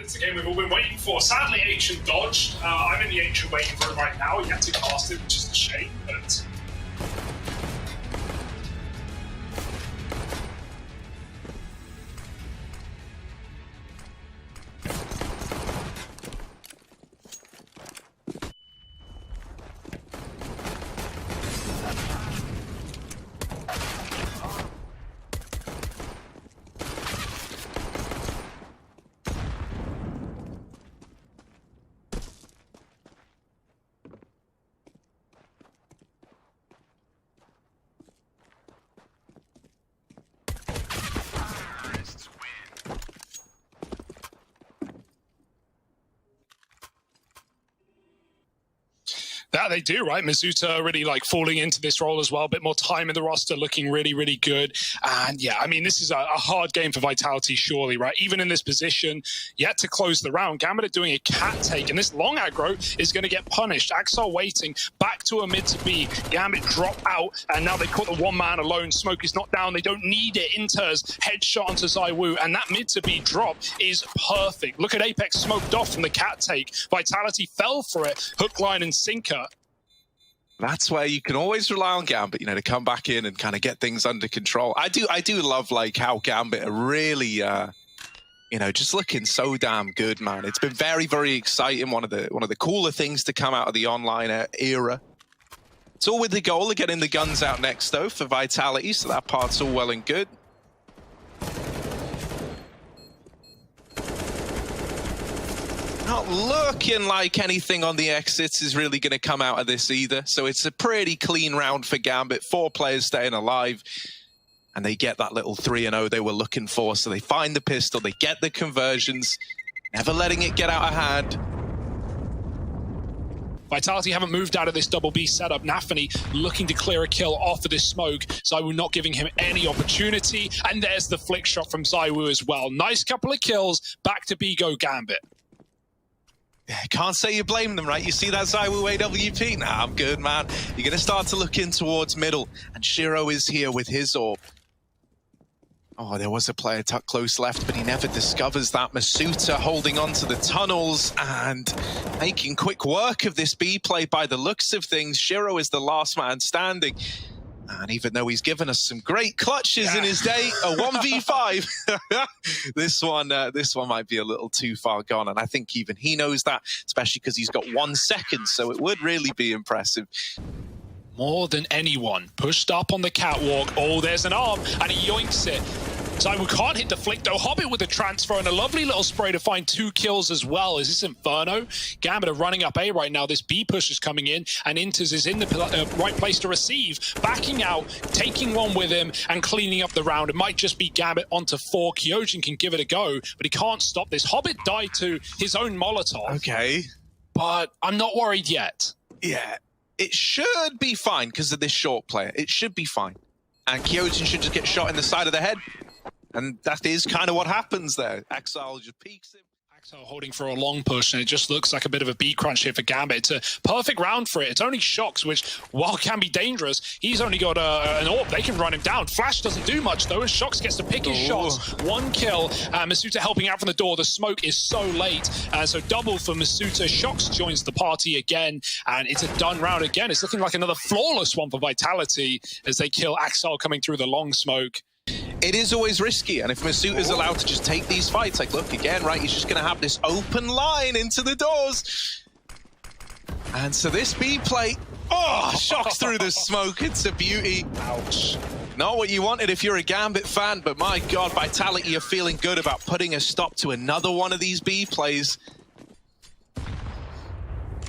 it's the game we've all been waiting for. Sadly, Ancient dodged. I'm in the Ancient waiting room right now, yet to cast it, which is a shame, but... That they do, right? Mizuta really like falling into this role as well. A bit more time in the roster, looking really, really good. And yeah, I mean, this is a hard game for Vitality, surely, right? Even in this position, yet to close the round. Gambit are doing a cat take, and this long aggro is going to get punished. Axel waiting, back to a mid to B. Gambit drop out, and now they caught the one man alone. Smoke is not down. They don't need it. Inters headshot onto ZywOo, and that mid to B drop is perfect. Look at Apex smoked off from the cat take. Vitality fell for it. Hook, line, and sinker. That's where you can always rely on Gambit, you know, to come back in and kind of get things under control. I do love like how Gambit are really, you know, just looking so damn good, man. It's been very, very exciting. One of the cooler things to come out of the online era. It's all with the goal of getting the guns out next, though, for Vitality. So that part's all well and good. Not looking like anything on the exits is really going to come out of this either. So it's a pretty clean round for Gambit. 4 players staying alive. And they get that little 3-0 they were looking for. So they find the pistol, they get the conversions, never letting it get out of hand. Vitality haven't moved out of this double B setup. Nafany looking to clear a kill off of this smoke. ZywOo not giving him any opportunity. And there's the flick shot from ZywOo as well. Nice couple of kills. Back to B go Gambit. Can't say you blame them, right? You see that ZywOo AWP? Nah, I'm good, man. You're going to start to look in towards middle. And Shiro is here with his orb. Oh, there was a player tucked close left, but he never discovers that. Masuta holding on to the tunnels and making quick work of this B play by the looks of things. Shiro is the last man standing. And even though he's given us some great clutches in his day, a 1v5, this one might be a little too far gone. And I think even he knows that, especially because he's got 1 second. So it would really be impressive. More than anyone, pushed up on the catwalk. Oh, there's an arm, and he yoinks it. ZywOo can't hit the flick, though. Hobbit with a transfer and a lovely little spray to find 2 kills as well. Is this Inferno? Gambit are running up A right now. This B push is coming in, and Inters is in the right place to receive. Backing out, taking one with him, and cleaning up the round. It might just be Gambit onto 4. Kyojin can give it a go, but he can't stop this. Hobbit died to his own Molotov. Okay. But I'm not worried yet. Yeah, it should be fine because of this short player. It should be fine. And Kyojin should just get shot in the side of the head. And that is kind of what happens there. Axel just peeks him. Axel holding for a long push, and it just looks like a bit of a beat crunch here for Gambit. It's a perfect round for it. It's only Shocks, which, while can be dangerous, he's only got an orb. They can run him down. Flash doesn't do much, though, as Shocks gets to pick his shots. 1 kill. Masuta helping out from the door. The smoke is so late. So double for Masuta. Shocks joins the party again, and it's a done round again. It's looking like another flawless one for Vitality as they kill Axel coming through the long smoke. It is always risky, and if Masuta is allowed to just take these fights, like, look, again, right, he's just going to have this open line into the doors. And so this B play, Shocks through the smoke. It's a beauty. Ouch. Not what you wanted if you're a Gambit fan, but my God, Vitality are feeling good about putting a stop to another one of these B plays.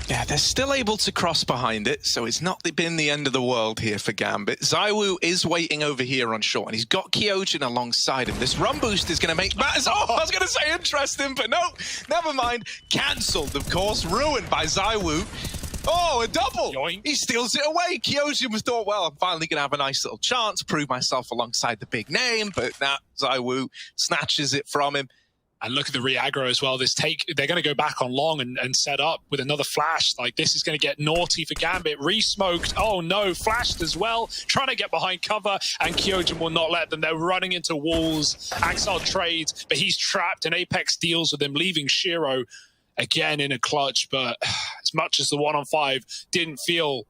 Yeah, they're still able to cross behind it, so it's not been the end of the world here for Gambit. ZywOo is waiting over here on short, and he's got Kyojin alongside him. This run boost is going to make matters. Oh, I was going to say interesting, but no, never mind. Cancelled, of course, ruined by ZywOo. Oh, a double! Yoink. He steals it away. Kyojin was thought, well, I'm finally going to have a nice little chance, prove myself alongside the big name, but now ZywOo snatches it from him. And look at the re-aggro as well. This take, they're going to go back on long and set up with another flash. Like, this is going to get naughty for Gambit. Re-smoked. Oh no, flashed as well. Trying to get behind cover, and Kyojin will not let them. They're running into walls. Axel trades, but he's trapped, and Apex deals with him, leaving Shiro again in a clutch. But as much as the 1-on-5 didn't feel...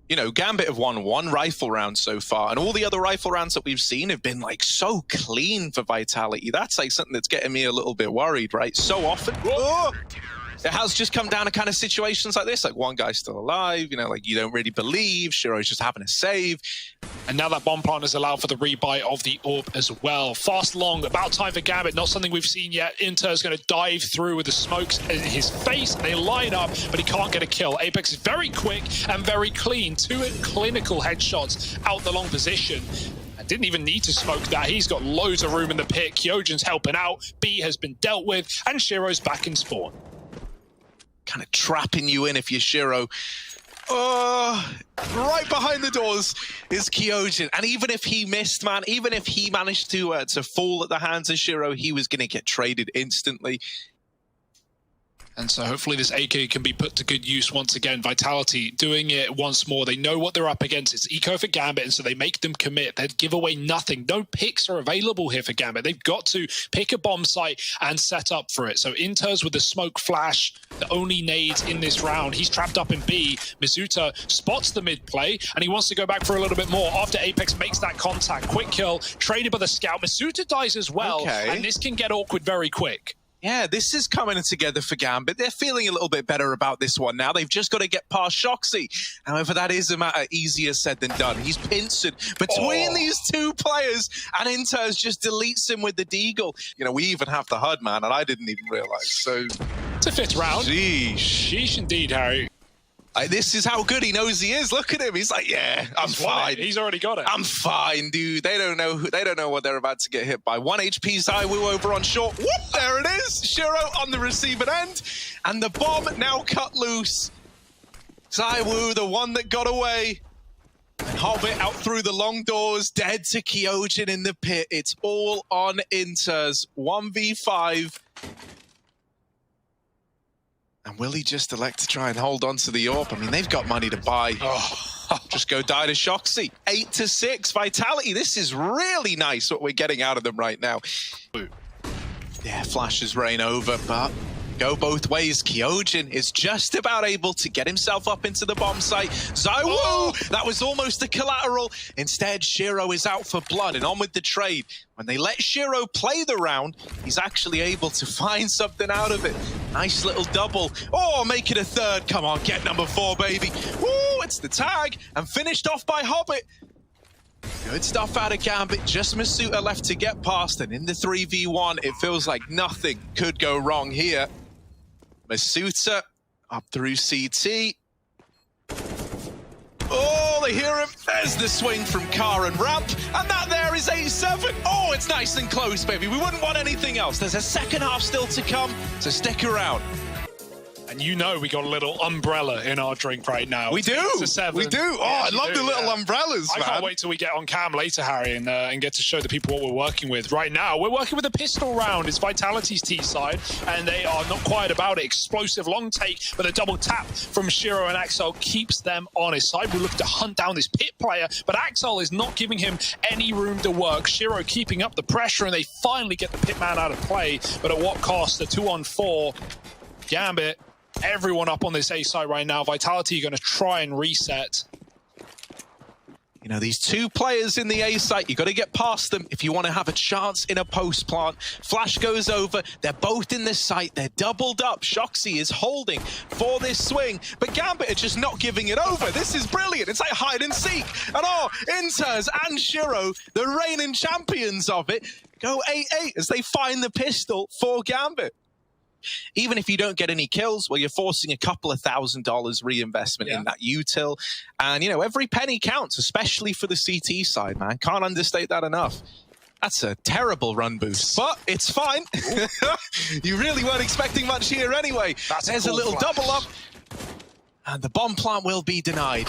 You know, Gambit have won 1 rifle round so far, and all the other rifle rounds that we've seen have been, like, so clean for Vitality. That's, like, something that's getting me a little bit worried, right? So often, it has just come down to kind of situations like this, like one guy's still alive, you know, like you don't really believe, Shiro's just having a save. And now that bomb plant has allowed for the rebuy of the AWP as well. Fast long, about time for Gambit, not something we've seen yet. Inter's going to dive through with the smokes in his face. They line up, but he can't get a kill. Apex is very quick and very clean. 2 clinical headshots out the long position. And didn't even need to smoke that. He's got loads of room in the pit. Kyojin's helping out. B has been dealt with, and Shiro's back in spawn. Kind of trapping you in if you're Shiro. Right behind the doors is Kyojin. And even if he missed, man, even if he managed to fall at the hands of Shiro, he was going to get traded instantly. And so hopefully this AK can be put to good use once again. Vitality doing it once more. They know what they're up against. It's eco for Gambit, and so they make them commit. They'd give away nothing. No picks are available here for Gambit. They've got to pick a bomb site and set up for it. So Inters with the smoke flash, the only nades in this round. He's trapped up in B. Mizuta spots the mid play, and he wants to go back for a little bit more after Apex makes that contact. Quick kill, traded by the scout. Mizuta dies as well, and this can get awkward very quick. Yeah, this is coming together for Gambit. They're feeling a little bit better about this one now. They've just got to get past Shoxy. However, that is a matter easier said than done. He's pincered between these 2 players, and Inters just deletes him with the deagle. You know, we even have the HUD, man, and I didn't even realize. So it's a 5th round. Sheesh indeed, Harry. This is how good he knows he is. Look at him. He's like, yeah, I'm fine. He's already got it. I'm fine, dude. They don't know what they're about to get hit by. 1 HP Zywoo over on short. Whoop, there it is. Shiro on the receiving end. And the bomb now cut loose. Zywoo, the one that got away. And Hobbit out through the long doors, dead to Kyojin in the pit. It's all on Inters. 1v5. And will he just elect to try and hold on to the AWP? I mean, they've got money to buy. Just go die to Shoxy. 8-6. Vitality, this is really nice what we're getting out of them right now. Yeah, flashes rain over, but go both ways. Kyojin is just about able to get himself up into the bomb site. Zywoo! That was almost a collateral. Instead, Shiro is out for blood and on with the trade. When they let Shiro play the round, he's actually able to find something out of it. Nice little double. Oh, make it a 3rd. Come on, get number 4, baby. Woo, it's the tag. And finished off by Hobbit. Good stuff out of Gambit. Just Masuta left to get past. And in the 3v1, it feels like nothing could go wrong here. Masuta up through CT. Oh, they hear him. There's the swing from Car and Ramp. And that there is 8-7. Oh, it's nice and close, baby. We wouldn't want anything else. There's a second half still to come, so stick around. And you know we got a little umbrella in our drink right now. We do. We do. Oh, I love the little umbrellas, man. I can't wait till we get on cam later, Harry, and get to show the people what we're working with. Right now, we're working with a pistol round. It's Vitality's T side, and they are not quiet about it. Explosive long take, but a double tap from Shiro and Axel keeps them on his side. We're looking to hunt down this pit player, but Axel is not giving him any room to work. Shiro keeping up the pressure, and they finally get the pit man out of play, but at what cost? A 2-on-4. Gambit. Everyone up on this A side right now. Vitality are going to try and reset. You know, these 2 players in the A site, you got to get past them if you want to have a chance in a post plant. Flash goes over. They're both in this site. They're doubled up. Shoxy is holding for this swing, but Gambit are just not giving it over. This is brilliant. It's like hide and seek. And Inters and Shiro, the reigning champions of it, go 8-8 as they find the pistol for Gambit. Even if you don't get any kills, well, you're forcing a couple of $1,000 reinvestment in that util. And, you know, every penny counts, especially for the CT side, man. Can't understate that enough. That's a terrible run boost, but it's fine. You really weren't expecting much here anyway. There's a little double up, and the bomb plant will be denied.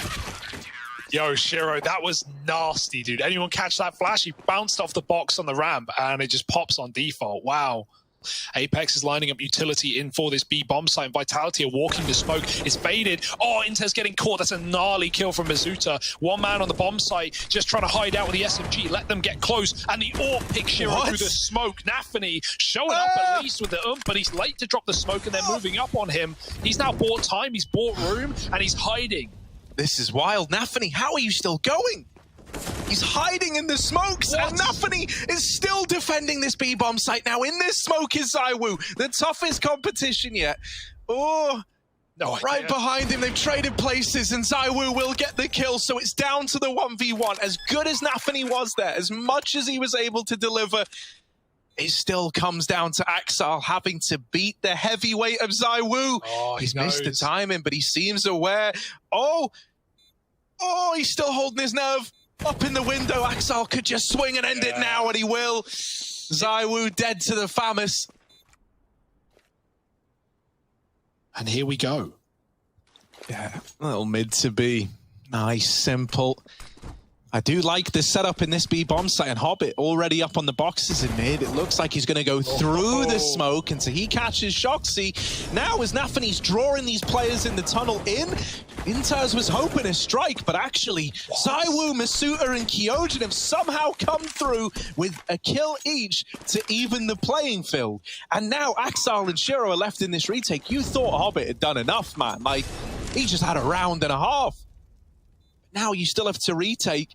Yo, Shiro, that was nasty, dude. Anyone catch that flash? He bounced off the box on the ramp, and it just pops on default. Wow. Apex is lining up utility in for this B bomb site, and Vitality are walking the smoke. It's baited. Oh, Inter's getting caught. That's a gnarly kill from Mizuta. One man on the bomb site, just trying to hide out with the SMG. Let them get close, and the AWP picks Shiro through the smoke. Nafany showing up at least with the but he's late to drop the smoke, and they're moving up on him. He's now bought time, he's bought room, and he's hiding. This is wild. Nafany, how are you still going? He's hiding in the smokes, and Nafany is still defending this B-bomb site. Now in this smoke is ZywOo, the toughest competition yet. Oh, no, right behind him, they've traded places, and ZywOo will get the kill, so it's down to the 1v1. As good as Nafany was there, as much as he was able to deliver, it still comes down to Axal having to beat the heavyweight of ZywOo. Oh, he's missed the timing, but he seems aware. Oh, he's still holding his nerve. Up in the window, Axal could just swing and end it now, and he will. ZywOo dead to the Famous. And here we go. Yeah, a little mid to B. Nice, simple. I do like the setup in this B-bomb site, and Hobbit already up on the boxes in mid. It looks like he's going to go through the smoke until he catches Shoxy. Now as Nafany's drawing these players in the tunnel in, Inters was hoping a strike, but actually ZywOo, Masuta, and Kyojin have somehow come through with a kill each to even the playing field. And now Axal and Shiro are left in this retake. You thought Hobbit had done enough, man. Like, he just had a round and a half. Now you still have to retake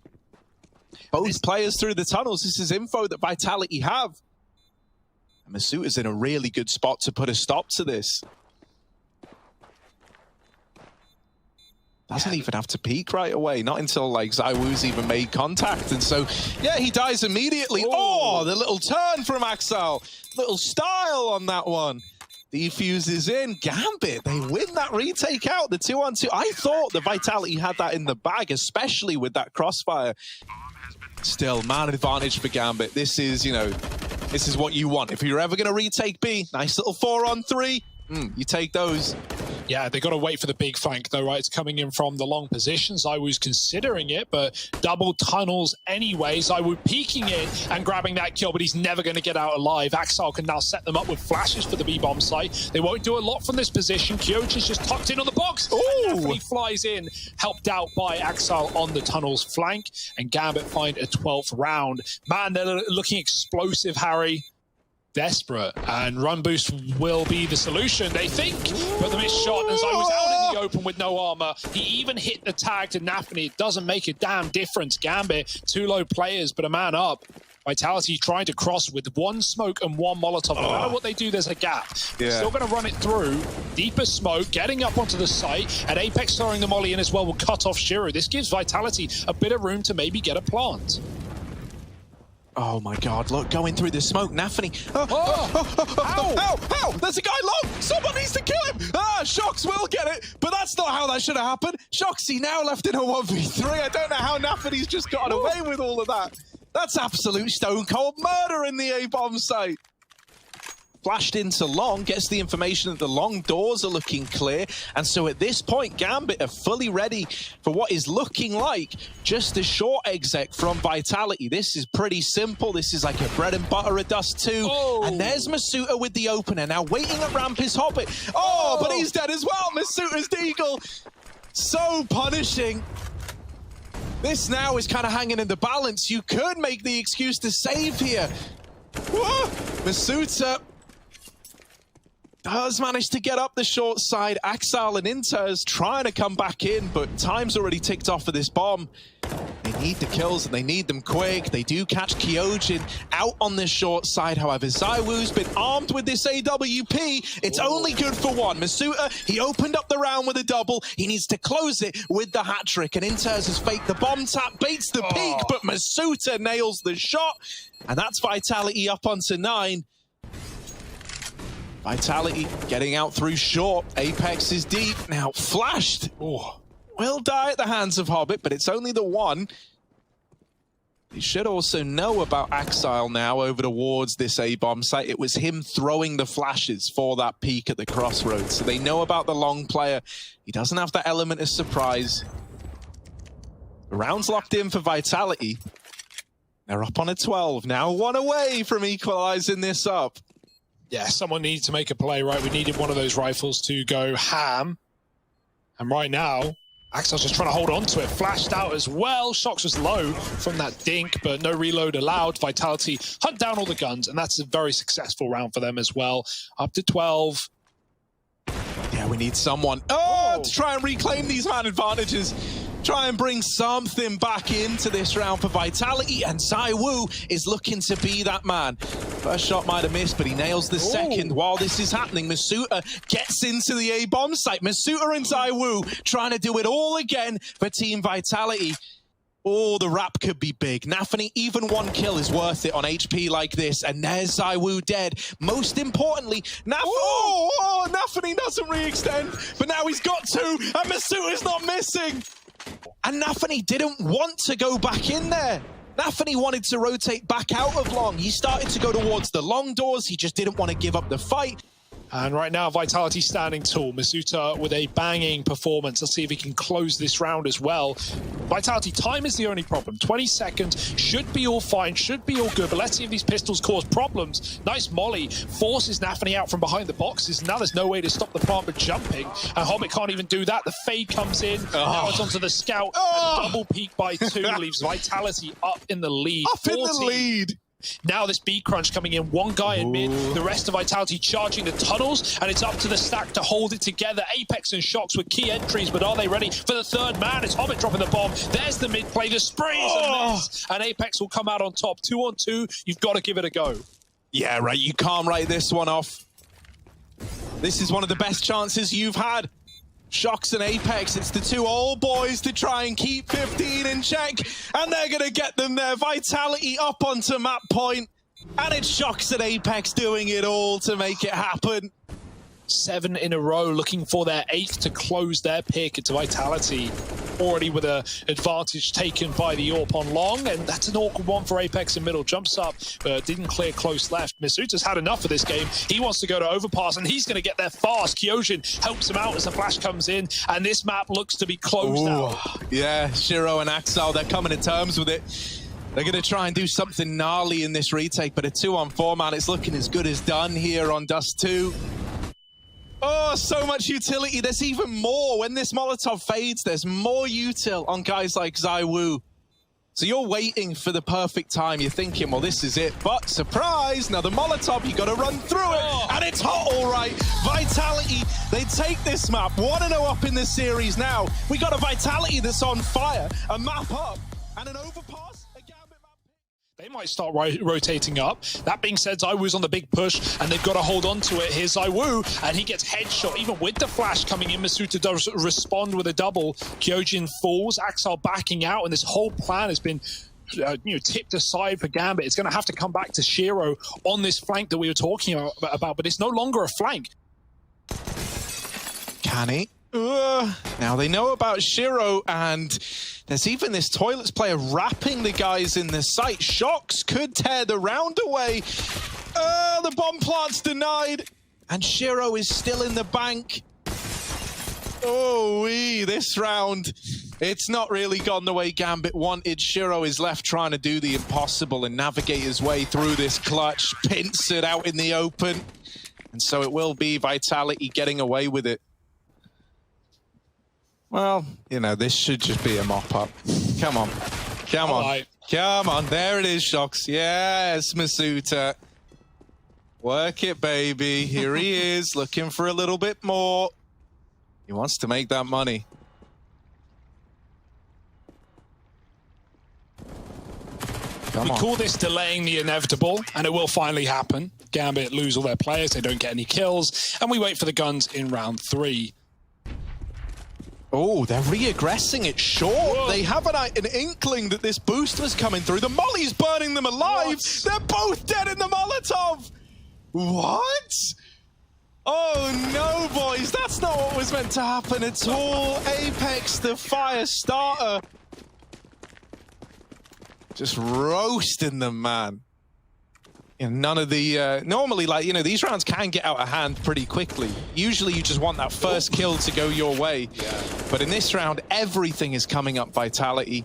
both players through the tunnels. This is info that Vitality have. And Masuta's in a really good spot to put a stop to this. Doesn't even have to peek right away, not until like ZywOo's even made contact. And so, yeah, he dies immediately. Oh, the little turn from Axal. Little style on that one. Defuses in. Gambit, they win that retake out, the 2-on-2. I thought the Vitality had that in the bag, especially with that crossfire. Still, man advantage for Gambit. This is, you know, this is what you want. If you're ever going to retake B, nice little 4-on-3, you take those. Yeah, they got to wait for the big flank, though, right? It's coming in from the long position. ZywOo's considering it, but double tunnels anyway. ZywOo peeking in and grabbing that kill, but he's never going to get out alive. Axal can now set them up with flashes for the B-bomb site. They won't do a lot from this position. Kyojin's just tucked in on the box. And Nafany flies in, helped out by Axal on the tunnel's flank. And Gambit find a 12th round. Man, they're looking explosive, Harry. Desperate, and run boost will be the solution, they think, but the missed shot, and ZywOo's out in the open with no armor. He even hit the tag to Nafany. It doesn't make a damn difference. Gambit, 2 low players, but a man up. Vitality trying to cross with 1 smoke and 1 Molotov. No matter what they do, there's a gap. Still going to run it through. Deeper smoke, getting up onto the site, and Apex throwing the molly in as well will cut off Shiro. This gives Vitality a bit of room to maybe get a plant. Oh my god, look, going through the smoke, Nafany. Ow! There's a guy low! Someone needs to kill him! Shox will get it, but that's not how that should have happened. Shoxy now left in a 1v3. I don't know how Nafany's just gotten away with all of that. That's absolute stone cold murder in the A-bomb site. Flashed into long, gets the information that the long doors are looking clear, and so at this point, Gambit are fully ready for what is looking like just a short exec from Vitality. This is pretty simple. This is like a bread and butter of Dust 2, and there's Masuta with the opener. Now waiting at ramp is Hobbit. But he's dead as well. Masuta's deagle. So punishing. This now is kind of hanging in the balance. You could make the excuse to save here. Masuta does manage to get up the short side. Axal and Inters trying to come back in, but time's already ticked off for this bomb. They need the kills, and they need them quick. They do catch Kyojin out on the short side. However, ZywOo's been armed with this AWP. It's only good for 1. Masuta, he opened up the round with a double. He needs to close it with the hat-trick, and Inters has faked the bomb tap, baits the peak, but Masuta nails the shot, and that's Vitality up onto 9. Vitality getting out through short. Apex is deep. Now flashed. Will die at the hands of Hobbit, but it's only the 1. They should also know about Axile now over towards this A-bomb site. It was him throwing the flashes for that peak at the crossroads. So they know about the long player. He doesn't have that element of surprise. The round's locked in for Vitality. They're up on a 12. Now 1 away from equalizing this up. Yeah, someone needed to make a play, right? We needed one of those rifles to go ham. And right now, Axel's just trying to hold on to it. Flashed out as well. Shox was low from that dink, but no reload allowed. Vitality hunt down all the guns, and that's a very successful round for them as well. Up to 12. Yeah, we need someone to try and reclaim these man advantages. Try and bring something back into this round for Vitality, and ZywOo is looking to be that man. First shot might have missed, but he nails the second. While this is happening, Masuta gets into the A-bomb site. Masuta and ZywOo trying to do it all again for Team Vitality. Oh, the wrap could be big. Nafany, even one kill is worth it on HP like this, and there's ZywOo dead. Most importantly, Nafany doesn't re-extend, but now he's got two, and Masuta's not missing. And Nafany didn't want to go back in there. Nafany wanted to rotate back out of long. He started to go towards the long doors. He just didn't want to give up the fight. And right now, Vitality standing tall. Masuta with a banging performance. Let's see if he can close this round as well. Vitality, time is the only problem. 20 seconds, should be all fine, should be all good, but let's see if these pistols cause problems. Nice molly, forces Nafany out from behind the boxes. Now there's no way to stop the plant but jumping, and Hobbit can't even do that. The fade comes in, now it's onto the scout, and a double peek by two leaves Vitality up in the lead. Up in the lead! Now this B crunch coming in, one guy in mid, the rest of Vitality charging the tunnels, and it's up to the stack to hold it together. Apex and Shox with key entries, but are they ready for the third man? It's Hobbit dropping the bomb. There's the mid play, the spree is a mess, and Apex will come out on top. 2-on-2, you've got to give it a go. Yeah, right, you can't write this one off. This is one of the best chances you've had. Shox and Apex, it's the two old boys to try and keep 15 in check, and they're going to get them there. Vitality up onto map point, and it's Shox and Apex doing it all to make it happen. 7 in a row, looking for their 8th to close their pick. It's Vitality already with an advantage taken by the AWP on long, and that's an awkward one for Apex in middle. Jumps up, but didn't clear close left. Masuta's had enough of this game. He wants to go to overpass, and he's going to get there fast. Kyojin helps him out as the flash comes in, and this map looks to be closed out. Yeah, Shiro and Axel, they're coming to terms with it. They're going to try and do something gnarly in this retake, but a 2-on-4, man, it's looking as good as done here on Dust 2. Oh, so much utility. There's even more. When this Molotov fades, there's more util on guys like ZywOo. So you're waiting for the perfect time. You're thinking, well, this is it. But surprise, now the Molotov, you got to run through it. And it's hot, all right. Vitality, they take this map. 1-0 up in this series now. We got a Vitality that's on fire, a map up, and an overpass. They might start rotating up. That being said, ZywOo's on the big push, and they've got to hold on to it. Here's ZywOo, and he gets headshot. Even with the flash coming in, Masuta does respond with a double. Kyojin falls, Axel backing out, and this whole plan has been tipped aside for Gambit. It's going to have to come back to Shiro on this flank that we were talking about, but it's no longer a flank. Can he? Now they know about Shiro, and there's even this Toilets player wrapping the guys in the site. Shox could tear the round away. The bomb plant's denied, and Shiro is still in the bank. This round, it's not really gone the way Gambit wanted. Shiro is left trying to do the impossible and navigate his way through this clutch. Pinsard out in the open, and so it will be Vitality getting away with it. Well, this should just be a mop-up. Come on. Come on. Right. Come on. There it is, Shox. Yes, Masuta. Work it, baby. Here he is, looking for a little bit more. He wants to make that money. We call this delaying the inevitable, and it will finally happen. Gambit lose all their players, they don't get any kills, and we wait for the guns in round 3. Oh, they're re-aggressing it short. Whoa. They have an inkling that this boost was coming through. The Molly's burning them alive. What? They're both dead in the Molotov. What? Oh, no, boys. That's not what was meant to happen at all. Apex, the fire starter. Just roasting them, man. None of the normally, these rounds can get out of hand pretty quickly. Usually you just want that first kill to go your way. Yeah. But in this round, everything is coming up Vitality.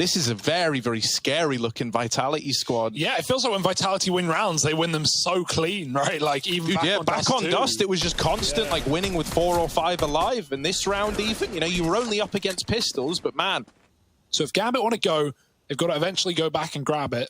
This is a very, very scary looking Vitality squad. Yeah, it feels like when Vitality win rounds, they win them so clean, right? Like even back on Dust, it was just constant, like winning with 4 or 5 alive. And this round even, you know, you were only up against pistols, but man. So if Gambit want to go, they've got to eventually go back and grab it.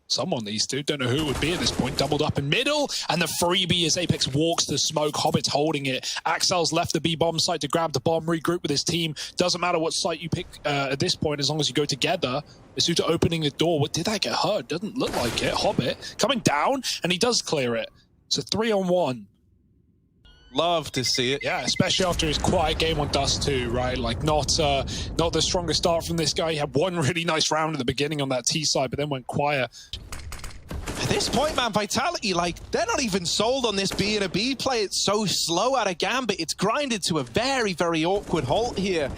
Someone needs to. Don't know who it would be at this point. Doubled up in middle, and the freebie as Apex walks the smoke. Hobbit's holding it. Axel's left the B-bomb site to grab the bomb, regroup with his team. Doesn't matter what site you pick at this point, as long as you go together. Masuta opening the door. What, did that get hurt? Doesn't look like it. Hobbit coming down, and he does clear it. It's a 3-on-1. Love to see it. Yeah, especially after his quiet game on Dust 2, right? Like, not the strongest start from this guy. He had one really nice round at the beginning on that T side, but then went quiet. At this point, man, Vitality, like, they're not even sold on this being a B play. It's so slow out of Gambit. It's grinded to a very, very awkward halt here.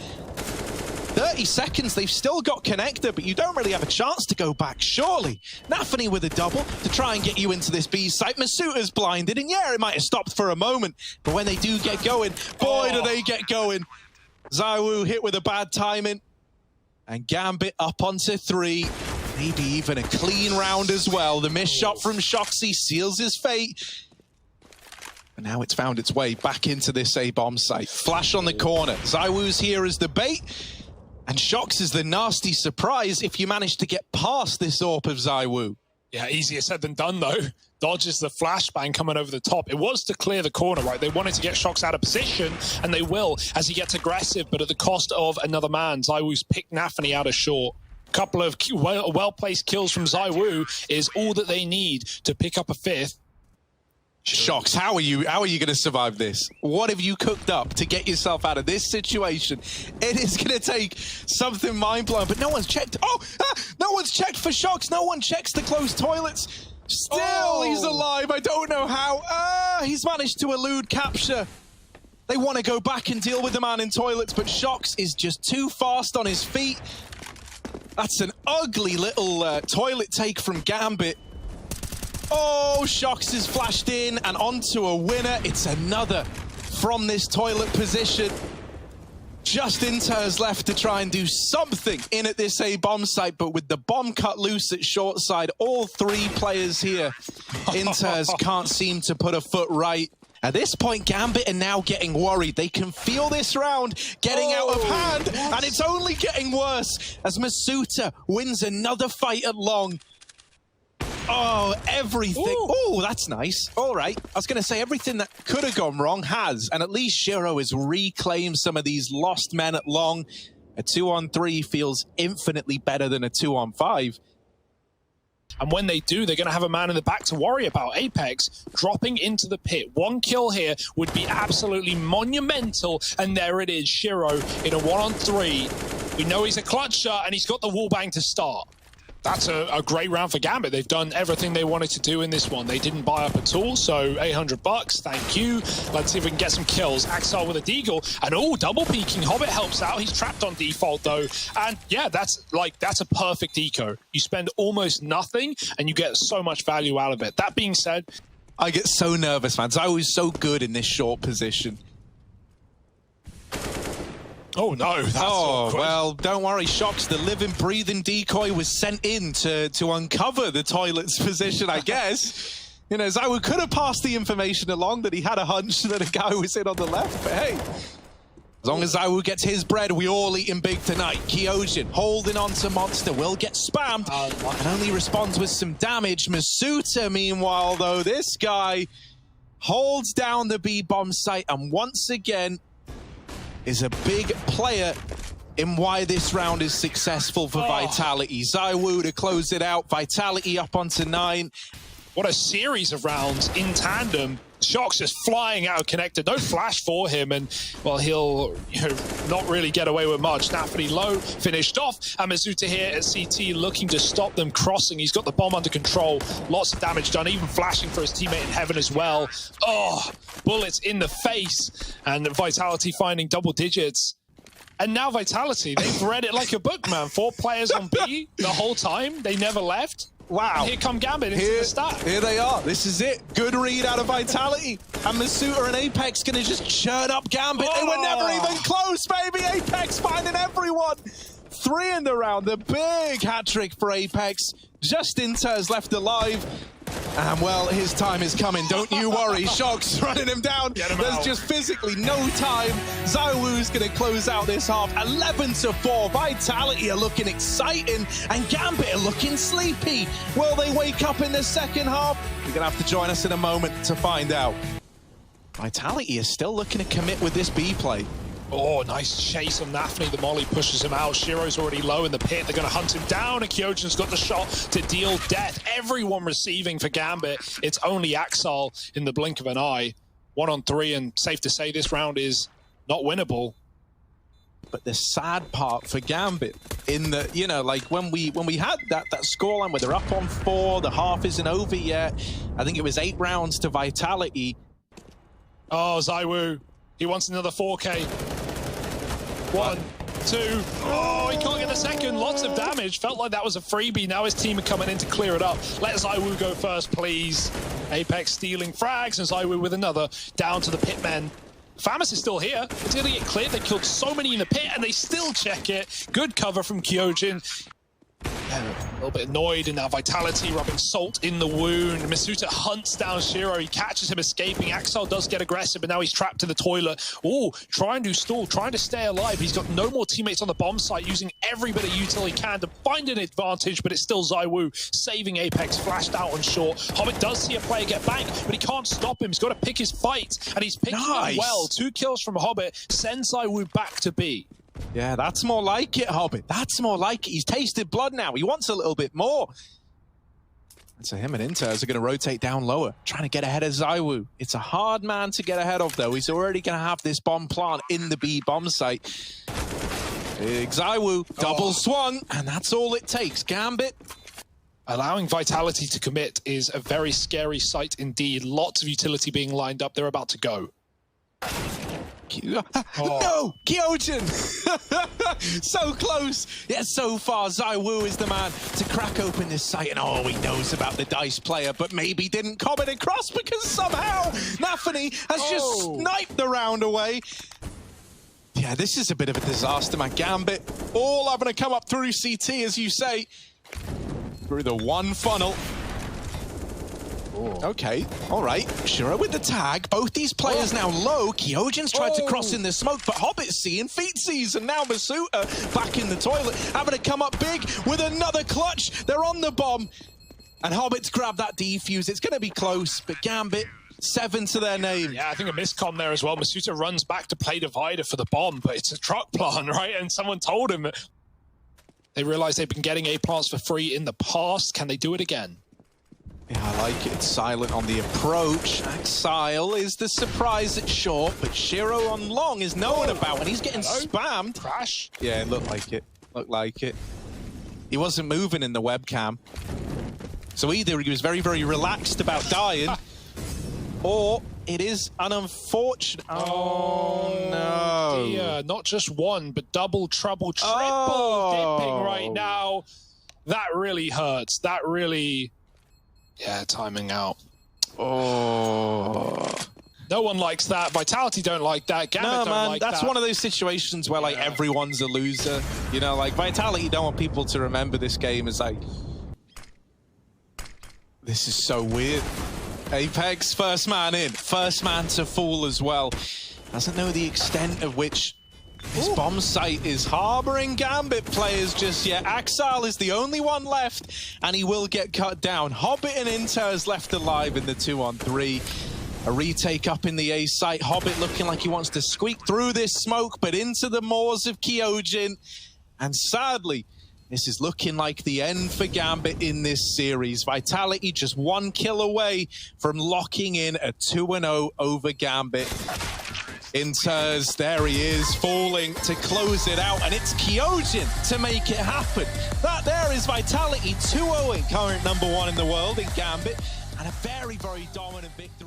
30 seconds, they've still got connector, but you don't really have a chance to go back, surely. Nafany with a double to try and get you into this B site. Masuta's blinded, and yeah, it might have stopped for a moment, but when they do get going, boy, do they get going. ZywOo hit with a bad timing, and Gambit up onto 3. Maybe even a clean round as well. The missed shot from Shoxy seals his fate. And now it's found its way back into this A-bomb site. Flash on the corner. ZywOo's here as the bait. And Shox is the nasty surprise if you manage to get past this AWP of ZywOo. Yeah, easier said than done, though. Dodges the flashbang coming over the top. It was to clear the corner, right? They wanted to get Shox out of position, and they will as he gets aggressive, but at the cost of another man. ZywOo's picked Nafany out of short. Couple of well-placed kills from ZywOo is all that they need to pick up a 5th. Shox, how are you going to survive this? What have you cooked up to get yourself out of this situation? It is going to take something mind-blowing, but no one's checked. No one's checked for Shox. No one checks the closed toilets. Still, he's alive. I don't know how. He's managed to elude capture. They want to go back and deal with the man in toilets, but Shox is just too fast on his feet. That's an ugly little toilet take from Gambit. Oh, Shox is flashed in and onto a winner. It's another from this toilet position. Just Inter's left to try and do something in at this A-bomb site, but with the bomb cut loose at short side, all 3 players here, Inter's can't seem to put a foot right. At this point, Gambit are now getting worried. They can feel this round getting out of hand, and it's only getting worse as Masuta wins another fight at long. Oh, everything. Oh, that's nice. All right. I was going to say everything that could have gone wrong has, and at least Shiro has reclaimed some of these lost men at long. A 2-on-3 feels infinitely better than a 2-on-5. And when they do, they're going to have a man in the back to worry about. Apex dropping into the pit. 1 kill here would be absolutely monumental. And there it is, Shiro in a 1-on-3. We know he's a clutch shot, and he's got the wallbang to start. That's a great round for Gambit. They've done everything they wanted to do in this one. They didn't buy up at all, so $800, thank you. Let's see if we can get some kills. Axel with a deagle, and double peeking. Hobbit helps out. He's trapped on default, though. And yeah, that's a perfect eco. You spend almost nothing, and you get so much value out of it. That being said, I get so nervous, man. I was so good in this short position. Oh no, that's awkward. Well, don't worry, Shox, the living, breathing decoy was sent in to uncover the toilet's position, I guess. You know, ZywOo could have passed the information along that he had a hunch that a guy was in on the left, but hey, as long as ZywOo gets his bread, we all eating big tonight. Kyojin holding on to Monster, will get spammed and only responds with some damage. Masuta, meanwhile, though, this guy holds down the B-bomb site and once again is a big player in why this round is successful for Vitality. ZywOo to close it out. Vitality up onto 9. What a series of rounds in tandem. Shox just flying out of connector. No flash for him, and well, he'll not really get away with much. Nafany low, finished off, and Masuta here at CT looking to stop them crossing. He's got the bomb under control. Lots of damage done, even flashing for his teammate in heaven as well. Oh, bullets in the face, and Vitality finding double digits. And now Vitality, they've read it like a book, man. 4 players on B the whole time. They never left. Wow. And here come Gambit into the stack. Here they are. This is it. Good read out of Vitality. And Masuta and Apex going to just churn up Gambit. They were never even close, baby. Apex finding everyone. 3 in the round. The big hat trick for Apex. Just Inter's left alive. And, well, his time is coming. Don't you worry. Shock's running him down. There's just physically no time. ZywOo's going to close out this half. 11-4. Vitality are looking exciting. And Gambit are looking sleepy. Will they wake up in the second half? You're going to have to join us in a moment to find out. Vitality is still looking to commit with this B play. Oh, nice chase on Nafny. The molly pushes him out. Shiro's already low in the pit. They're going to hunt him down, and Kyojin's got the shot to deal death. Everyone receiving for Gambit. It's only Axal in the blink of an eye. 1-on-3, and safe to say this round is not winnable. But the sad part for Gambit, in the, you know, like when we had that scoreline where they're up on 4, the half isn't over yet. I think it was 8 rounds to Vitality. Oh, ZywOo. He wants another 4K. 1, 2. Oh, he can't get the second. Lots of damage. Felt like that was a freebie. Now his team are coming in to clear it up. Let ZywOo go first, please. Apex stealing frags, and ZywOo with another. Down to the pitmen. Famas is still here. It's going to get cleared. They killed so many in the pit, and they still check it. Good cover from Kyojin. A little bit annoyed, and now Vitality rubbing salt in the wound. Masuta hunts down Shiro. He catches him escaping. Axel does get aggressive, but now he's trapped in the toilet. Oh, trying to stall, trying to stay alive. He's got no more teammates on the bomb site, using every bit of util he can to find an advantage, but it's still ZywOo saving Apex, flashed out on short. Hobbit does see a player get banked, but he can't stop him. He's got to pick his fight, and he's picking them well. 2 kills from Hobbit sends ZywOo back to B. Yeah, that's more like it, Hobbit. That's more like it. He's tasted blood now. He wants a little bit more. And so him and Inters are going to rotate down lower, trying to get ahead of ZywOo. It's a hard man to get ahead of, though. He's already going to have this bomb plant in the B bomb site. Big ZywOo, double swung, and that's all it takes. Gambit. Allowing Vitality to commit is a very scary sight indeed. Lots of utility being lined up. They're about to go. No! Kyojin! So close, yet so far. ZywOo is the man to crack open this site, and oh, he knows about the DICE player, but maybe didn't comment across because somehow Nafny has just sniped the round away. Yeah, this is a bit of a disaster, man. Gambit all having to come up through CT, as you say, through the one funnel. Okay, all right. Shiro with the tag. Both these players now low. Kyojin's tried to cross in the smoke, but Hobbit's seeing feetsies, and now Masuta back in the toilet, having to come up big with another clutch. They're on the bomb, and Hobbit's grabbed that defuse. It's going to be close, but Gambit, 7 to their name. Yeah, I think a miscomm there as well. Masuta runs back to play divider for the bomb, but it's a truck plant, right? And someone told him that they realize they've been getting A plants for free in the past. Can they do it again? Yeah, I like it. It's silent on the approach. Axile is the surprise at short, but Shiro on long is known about, and he's getting spammed. Crash. Yeah, it looked like it. Looked like it. He wasn't moving in the webcam. So either he was very, very relaxed about dying, or it is an unfortunate... Oh, no. Dear. Not just one, but double, trouble, triple dipping right now. That really hurts. That really... Yeah, timing out. Oh. No one likes that. Vitality don't like that. Gambit don't like that. That's one of those situations where, like, everyone's a loser. You know, like, Vitality don't want people to remember this game as, like... This is so weird. Apex, first man in. First man to fall as well. Doesn't know the extent of which... This bomb site is harboring Gambit players just yet. Axal is the only one left, and he will get cut down. Hobbit and Inters left alive in the 2-on-3. A retake up in the A site. Hobbit looking like he wants to squeak through this smoke, but into the maws of Kyojin. And sadly, this is looking like the end for Gambit in this series. Vitality just 1 kill away from locking in a 2-0 over Gambit. Inters, there he is, falling to close it out, and it's Kyojin to make it happen. That there is Vitality 2-0, current #1 in the world in Gambit, and a very, very dominant victory.